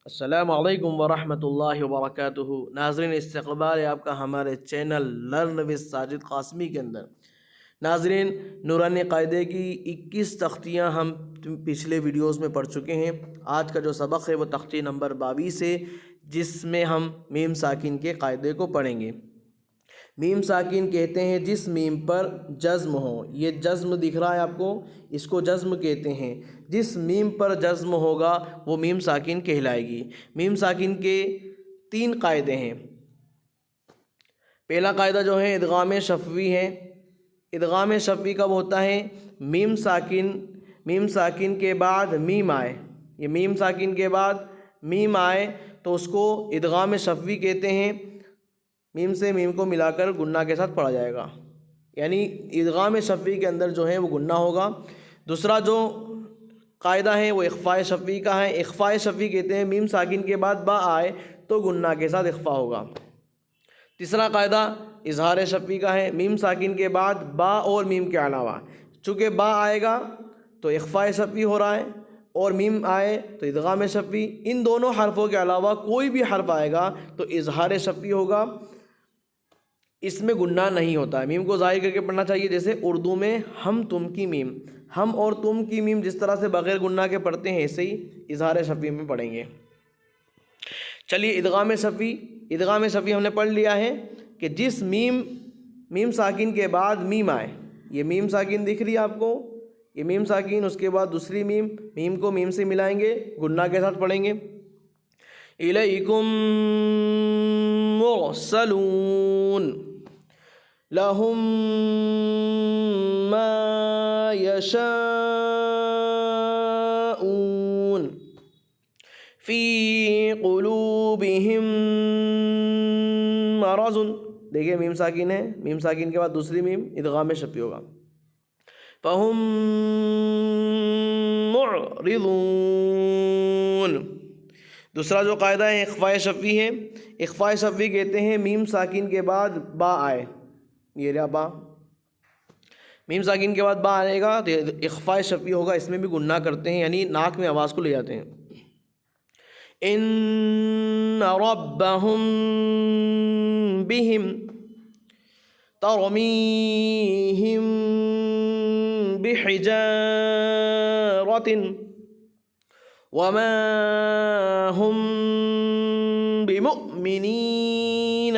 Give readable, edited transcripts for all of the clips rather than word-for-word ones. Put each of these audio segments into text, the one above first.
السلام علیکم ورحمۃ اللہ وبرکاتہ۔ ناظرین، استقبال ہے آپ کا ہمارے channel learn with Sajid Qasmi کے اندر۔ ناظرین، نورانی قاعدے کی 21 تختیاں ہم پچھلے ویڈیوز میں پڑھ چکے ہیں۔ آج کا جو سبق ہے وہ تختی نمبر 22 ہے، جس میں ہم میم ساکن کے قاعدے کو پڑھیں گے۔ میم ساکن کہتے ہیں جس میم پر جزم ہو۔ یہ جزم دکھ رہا ہے آپ کو، اس کو جزم کہتے ہیں۔ جس میم پر جزم ہوگا وہ میم ساکن کہلائے گی۔ میم ساکن کے 3 قاعدے ہیں۔ پہلا قاعدہ جو ہے ادغام شفوی ہے۔ ادغام شفوی کب ہوتا ہے؟ میم ساکن کے بعد میم آئے۔ یہ میم ساکن کے بعد میم آئے تو اس کو ادغام شفوی کہتے ہیں۔ میم سے میم کو ملا کر گنہ کے ساتھ پڑھا جائے گا، یعنی ادغام شفوی کے اندر جو ہے وہ گنہ ہوگا۔ دوسرا جو قاعدہ ہے وہ اخفاء شفوی کا ہے۔ اخفاء شفوی کہتے ہیں میم ساکن کے بعد با آئے تو گنہ کے ساتھ اخفاء ہوگا۔ تیسرا قاعدہ اظہار شفوی کا ہے۔ میم ساکن کے بعد با اور میم کے علاوہ چونکہ با آئے گا تو اخفاء شفوی ہو رہا ہے، اور میم آئے تو ادغام شفوی۔ ان دونوں حرفوں کے علاوہ کوئی بھی حرف آئے گا تو اظہار شفوی ہوگا، اس میں گنہ نہیں ہوتا ہے۔ میم کو ظاہر کر کے پڑھنا چاہیے، جیسے اردو میں ہم تم کی میم، ہم اور تم کی میم جس طرح سے بغیر گنہ کے پڑھتے ہیں، ایسے ہی اظہار شفوی میں پڑھیں گے۔ چلیے ادغام شفوی ہم نے پڑھ لیا ہے کہ جس میم ساکن کے بعد میم آئے۔ یہ میم ساکن دکھ رہی ہے آپ کو، یہ میم ساکن، اس کے بعد دوسری میم کو میم سے ملائیں گے، گنہ کے ساتھ پڑھیں گے۔ الیکم مرسلون لہم ما یشاءون فی قلوبہم مرض۔ دیکھیے میم ساکن ہے، میم ساکن کے بعد دوسری میم، ادغام شفوی ہوگا۔ فہم معرضون۔ دوسرا جو قاعدہ ہے اخفاء شفوی ہے۔ اخفاء شفوی کہتے ہیں میم ساکن کے بعد با آئے، یہ رہا با، میم ساکن کے بعد با آئے گا تو اخفاء شفوی ہوگا، اس میں بھی گنہ کرتے ہیں، یعنی ناک میں آواز کو لے جاتے ہیں۔ ان ربہم بہم ترمیہم بحجارۃ وما هم بمؤمنین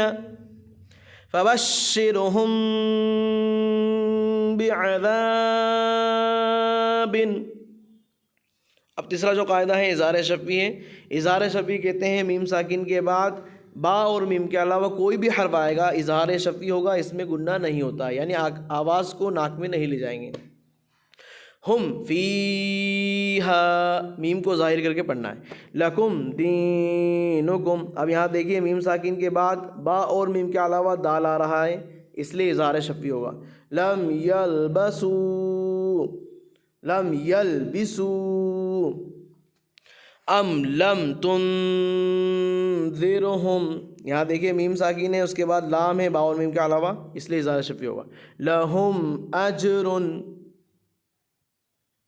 فبشرهم بعذاب۔ اب تیسرا جو قاعدہ ہے اظہار شفوی ہے۔ اظہار شفوی کہتے ہیں میم ساکن کے بعد با اور میم کے علاوہ کوئی بھی حرف آئے گا اظہار شفوی ہوگا، اس میں گنہ نہیں ہوتا، یعنی آواز کو ناک میں نہیں لے جائیں گے۔ ہم فیہا، میم کو ظاہر کر کے پڑھنا ہے۔ لکم دینکم، اب یہاں دیکھیے میم ساکن کے بعد با اور میم کے علاوہ دال آ رہا ہے، اس لیے اظہار شفوی ہوگا۔ لم یلبسوا ام لم تنذرہم، یہاں دیکھیے میم ساکن ہے، اس کے بعد لام ہے با اور میم کے علاوہ، اس لیے اظہار شفوی ہوگا۔ لہم اجر،